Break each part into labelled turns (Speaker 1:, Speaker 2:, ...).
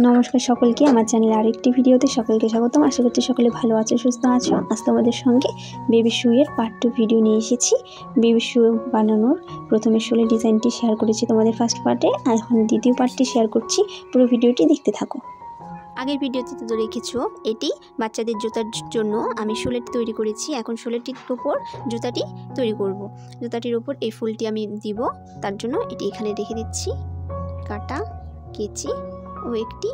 Speaker 1: নমস্কার সকলকে, আমার চ্যানেলে আরেকটি ভিডিওতে সকলকে স্বাগতম। আশা করছি সকলে ভালো আছো, সুস্থ আছো। আজ তোমাদের সঙ্গে বেবি শুয়ের পার্ট 2 ভিডিও নিয়ে এসেছি। বেবি শু বানানোর প্রথমে শোলের ডিজাইনটি শেয়ার করেছি তোমাদের ফার্স্ট পার্টে, আর এখন দ্বিতীয় পার্টটি শেয়ার করছি। পুরো ভিডিওটি দেখতে থাকো। আগের ভিডিওতে তো রেখেছো, এটি বাচ্চাদের জুতার জন্য আমি শোলেটি তৈরি করেছি। এখন শোলেটির উপর জুতাটি তৈরি করব। জুতাটির উপর এই ফুলটি আমি দিব, তার জন্য এটি এখানে রেখে দিচ্ছি। কাটা, কেচি ও একটি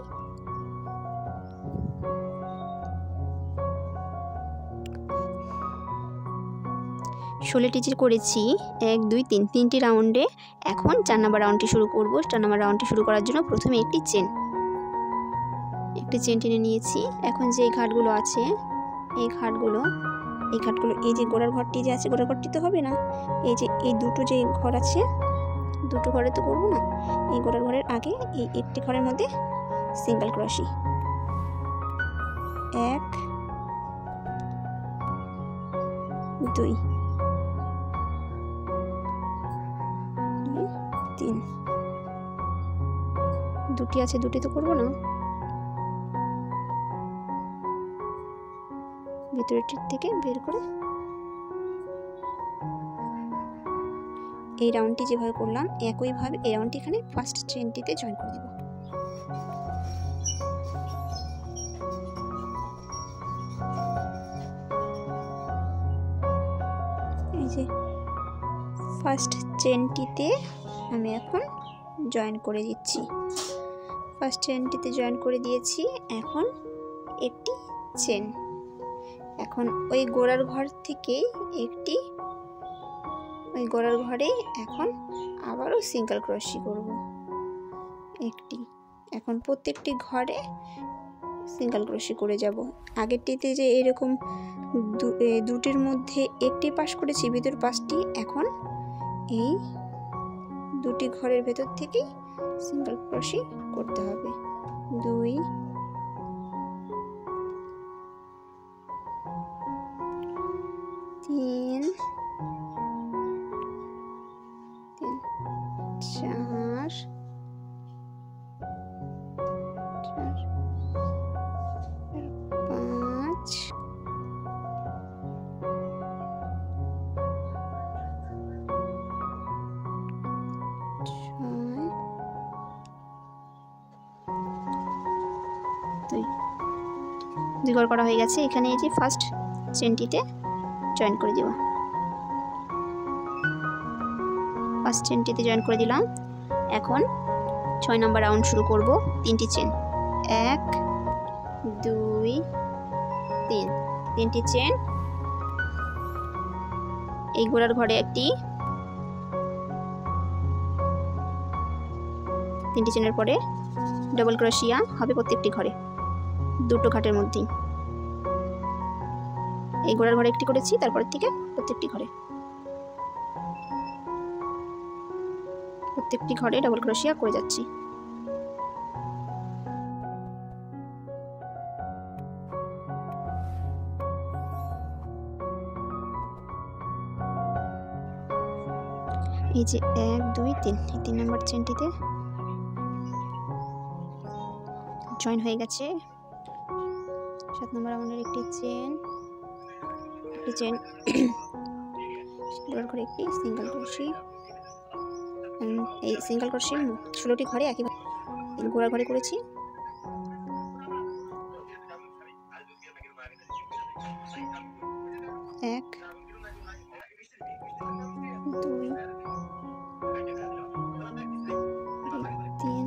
Speaker 1: শোলেটি যে করেছি 1 2 3 তিনটি রাউন্ডে। এখন 4 নম্বর রাউন্ডটি শুরু করব। 4 নম্বর রাউন্ডটি শুরু করার জন্য প্রথমে একটি চেন টেনে নিয়েছি। এখন যে ঘাটগুলো আছে এই ঘাটগুলো এই যে গোড়ার ঘরটি যে আছে, গোড়ার ঘরটি তো হবে না, এই যে এই দুটো যে ঘর আছে, দুটো ঘরে তো করবো না। এই গোড়ার ঘরের আগে এই একটি ঘরের মধ্যে সিঙ্গেল ক্রোশি, 1 2 3 দুটি আছে, দুটি তো করবো না। ভিতরেরটির থেকে বের করে এই রাউন্ডটি যেভাবে করলাম একইভাবে এই রাউন্ডটি এখানে ফার্স্ট চেনটিতে জয়েন করে দেব। এই যে ফার্স্ট চেনটিতে আমি এখন জয়েন করে দিচ্ছি। ফার্স্ট চেনটিতে জয়েন করে দিয়েছি। এখন একটি চেন, এখন ওই গোড়ার ঘর থেকে একটি, ওই গোড়ার ঘরে এখন আবারও সিঙ্গেল ক্রোশি করব একটি। এখন প্রত্যেকটি ঘরে সিঙ্গেল ক্রোশি করে যাব। আগেরটিতে যে এরকম দুটির মধ্যে একটি পাশ করেছি, ভিতর পাশটি, এখন এই দুটি ঘরের ভেতর থেকেই সিঙ্গেল ক্রোশি করতে হবে। 2 3 4 5 2 ঘর করা হয়ে গেছে। এখানে এই যে ফার্স্ট চেনটিতে জয়েন করে দেব। ফার্স্ট চেনটিতে জয়েন করে দিলাম। এখন 6 নম্বর রাউন্ড শুরু করব। 3টি চেন, 1 2 3 তিনটি চেন। এই গোড়ার ঘরে একটি, 3টি চেনের পরে ডাবল ক্রোশিয়া হবে প্রত্যেকটি ঘরে, দুটো ঘাটের মধ্যেই। এই গোড়ার ঘরে একটি করেছি, তারপর থেকে প্রত্যেকটি ঘরে ডাবল ক্রোশিয়া করে যাচ্ছি। এই যে 1 2 3 এই 3 নম্বর চেনটিতে জয়েন হয়ে গেছে। 7 নম্বর রাউন্ডের একটি চেন গোড়ার ঘরে একটি সিঙ্গেল ক্রোশি। এই সিঙ্গেল ক্রোশি 16টি ঘরে একইভাবে গোড়ার ঘরে করেছি। 1 2 3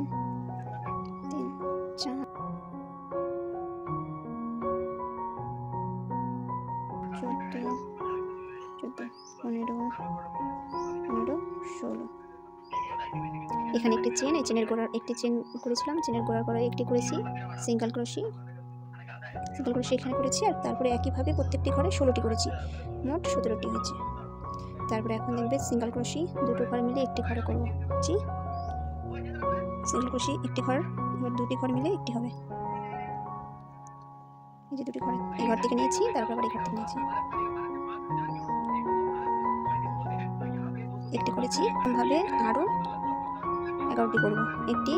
Speaker 1: 4 14 15 16। এখানে একটি চেন, এই চেনের গোড়ার একটি চেন করেছিলাম, চেনের গোড়ার ঘরে একটি করেছি সিঙ্গেল ক্রোশি এখানে করেছি। আর তারপরে একইভাবে প্রত্যেকটি ঘরে 16টি করেছি, মোট 17টি হয়েছে। তারপরে এখন দেখবে সিঙ্গেল ক্রোশি দুটো ঘর মিলে একটি ঘরে করবো। সিঙ্গেল ক্রোশি একটি ঘর, এবার দুটি ঘর মিলে একটি হবে। এই যে দুটি ঘর, এই ঘর থেকে নিয়েছি, তারপর আবার এই ঘর থেকে নিয়েছি, একটি করেছি। এভাবে আরও 11টি করব। একটি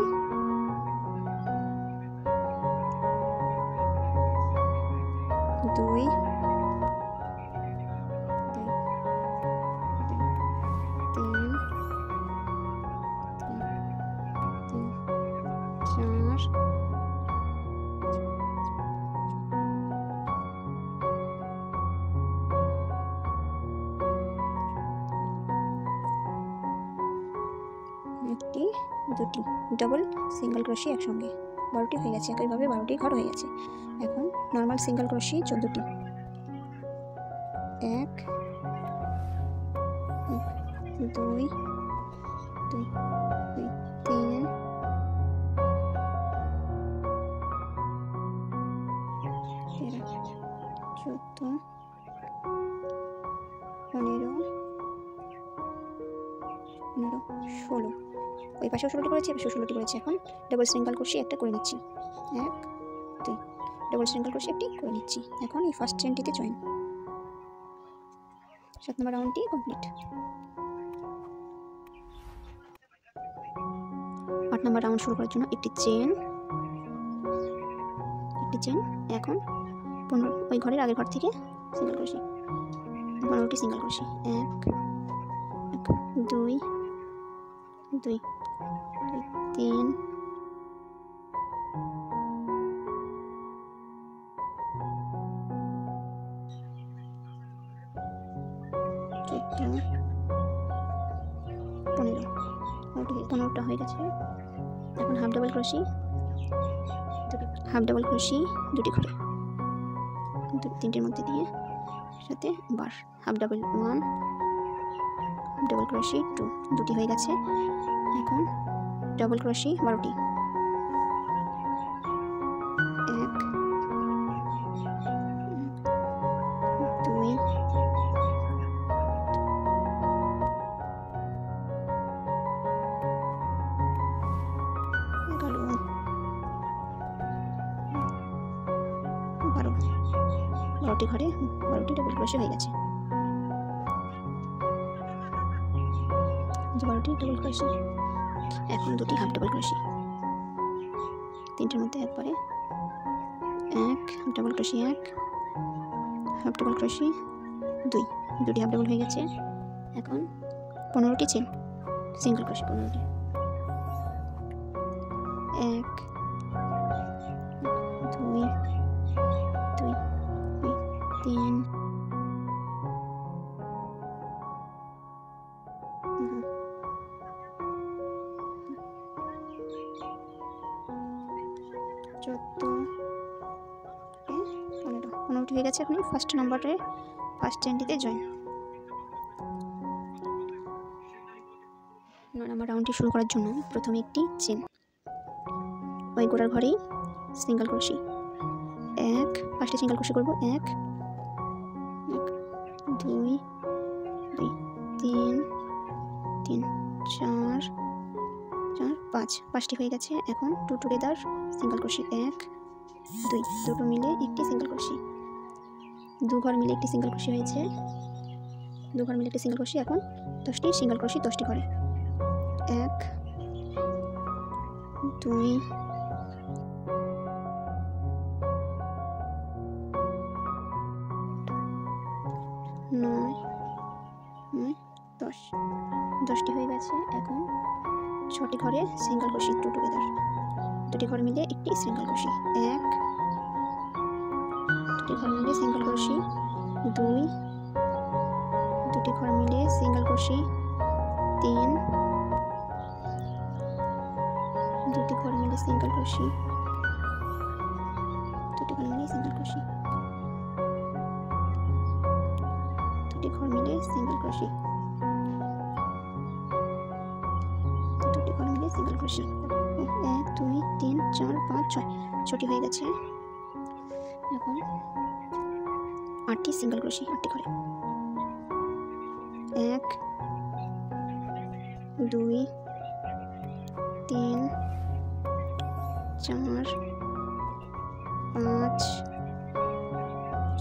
Speaker 1: দুই, তিন, চার, একটি, দুটি ডাবল সিঙ্গেল ক্রোশি একসঙ্গে 12টি হয়ে গেছে। একইভাবে 12টি ঘর হয়ে গেছে। এখন নর্মাল সিঙ্গেল ক্রোশি 14টি। 1 2 2 3 14 15 16। ওই পাশেও 16টি করেছি, এই পাশেও 16টি করেছি। এখন ডাবল সিঙ্গেল ক্রোশি একটা করে নিচ্ছি। 1 2 ডাবল সিঙ্গেল ক্রোশি একটি করে নিচ্ছি। এখন এই ফার্স্ট চেনটিতে জয়েন। 7 নম্বর রাউন্ডটি কমপ্লিট। 8 নম্বর রাউন্ড শুরু করার জন্য একটি চেন, এখন 15 ওই ঘরের আগের ঘর থেকে সিঙ্গেল ক্রোশি, 15টি সিঙ্গেল ক্রোশি। 1 2 2 3 15টা হয়ে গেছে। এখন হাফ ডাবল ক্রোশি, দুটি করে, তিনটের মধ্যে দিয়ে সাথে বার হাফ ডাবল 1, ডাবল ক্রোশি 2, দুটি হয়ে গেছে। এখন ডাবল ক্রোশি 12টি। 1 2 12টি ঘরে 12টি ডাবল ক্রোশি হয়ে গেছে। 12টি ডাবল ক্রোশি। এখন দুটি হাফ ডাবল ক্রোশি, তিনটের মধ্যে একবারে 1 half double crochet, 1 half double crochet 2, দুটি হাফ ডাবল হয়ে গেছে। এখন 15টি চেন সিঙ্গেল ক্রোশি, 15টি। 1 2 2 3 15টি হয়ে গেছে। এখন ফার্স্ট নাম্বারে ফার্স্ট চেনটিতে জয়েন। 9 নম্বর রাউন্ডটি শুরু করার জন্য প্রথমে একটি চেন, ওই গোড়ার ঘরেই সিঙ্গেল ক্রোশি। 1 ফার্স্টে সিঙ্গেল ক্রোশি করব। 1 2 2 3 3 4 4 5, 5টি হয়ে গেছে। এখন 2 টুগেদার সিঙ্গেল ক্রোশি। 1 2 দুটো মিলে একটি সিঙ্গেল ক্রোশি, 2 ঘর মিলে একটি সিঙ্গেল ক্রোশি হয়েছে। 2 ঘর মিলে একটি সিঙ্গেল ক্রোশি। এখন 10টি সিঙ্গেল ক্রোশি 10টি ঘরে। 1 2 9 10, 10টি হয়ে গেছে। এখন 6টি ঘরে সিঙ্গেল ক্রোশি, 2 টুগেদার, 2টি ঘর মিলে একটি সিঙ্গেল ক্রোশি। 1 2টি ঘর মিলে সিঙ্গেল ক্রোশি, 2 2টি ঘর মিলে সিঙ্গেল ক্রোশি, 3 2টি ঘর মিলে সিঙ্গেল ক্রোশি, 2টি ঘর মিলে সিঙ্গেল ক্রোশি, 2টি ঘর মিলে সিঙ্গেল ক্রোশি, 2টি ঘর মিলে সিঙ্গেল ক্রোশি। 1 2 3 4 5 6, 6টি হয়ে গেছে। এখন 8টি সিঙ্গেল ক্রোশি, 8টি ঘরে। 1 2 3 4 5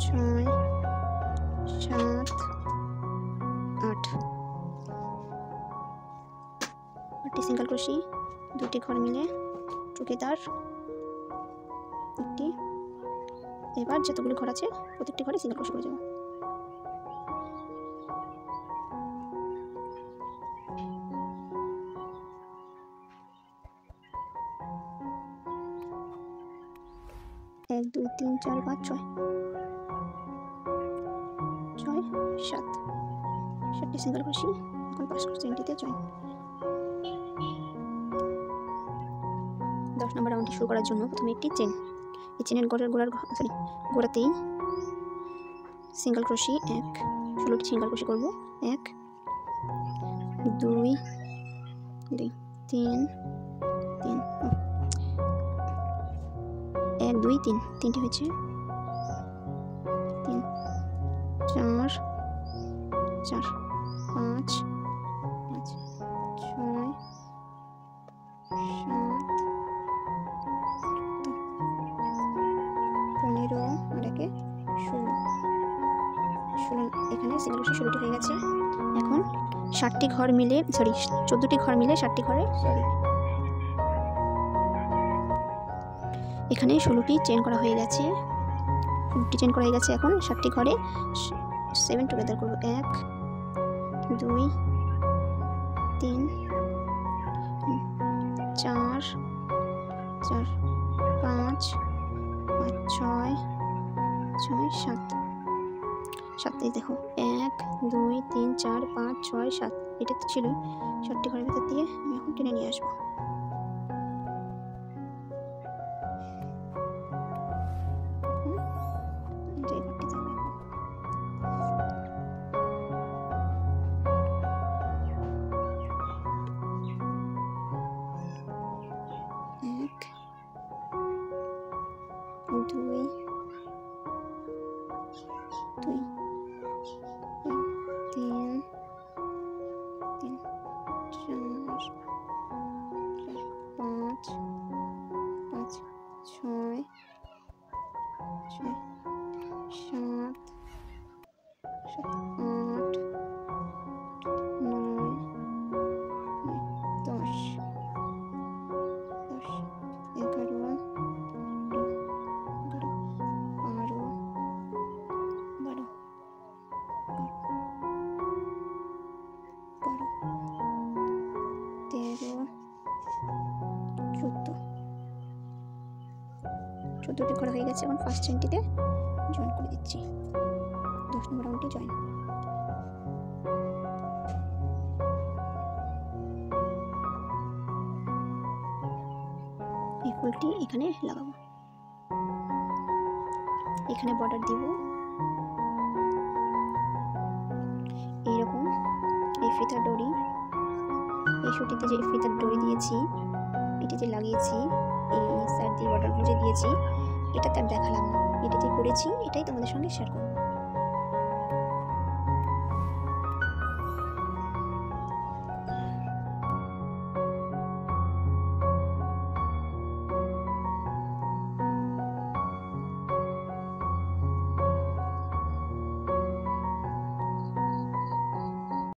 Speaker 1: 6 7 8, 8টি সিঙ্গেল ক্রোশি, 2টি ঘর মিলে টুগেদার একটি এবার যতগুলো ঘর আছে প্রত্যেকটি ঘরে সিঙ্গেল ক্রোশে করে যাব। এক 2 3 4 5 6 7 7টি সিঙ্গেল ক্রোশে। এখন 5 চেনটিতে জয়েন। 10 নম্বর রাউন্ডটি শুরু করার জন্য প্রথমে একটি চেন, এই চেনের গোড়াতেই সিঙ্গেল ক্রোশে 16টি সিঙ্গেল ক্রোশে করব। 1 2 2 3 3 1 2 3 তিনটি হয়েছে। 3 4 4 5 5 6 7 15 আর একে 16 এখানে সিঙ্গেল ক্রোশে 16টি হয়ে গেছে। এখন 60টি ঘর মিলে 14টি ঘর মিলে 60টি ঘরে এখানে 16টি চেন করা হয়ে গেছে। 16টি চেন করা হয়ে গেছে। এখন 60টি ঘরে 7 টুগেদার করব। 1 2 3 4 4 5 5 6 6 7 7। দেখো 1 2 3 4 5 6 7, এটা তো ছিল 60টি ঘরের ভিতর দিয়ে আমি এখন টেনে নিয়ে আসবো। দুই 3 3 4 5 5 6 6 7 7 8 9 10 11 14টি করা হয়ে গেছে। এখন ফার্স্ট চেনটিতে জয়েন করে দিচ্ছি। 10 নম্বর রাউন্ডটি জয়েন। এই ফুলটি এখানে লাগাবো, এখানে বর্ডার দিব এইরকম। এই ফিতার দড়ি, এই সুতিতে যে ফিতার দড়ি দিয়েছি, এটিতে লাগিয়েছি, এই সাইড দিয়ে বর্ডারগুলো যে দিয়েছি, এটা তার দেখালাম না, এটাতে করেছি, এটাই তোমাদের সঙ্গে শেয়ার করব।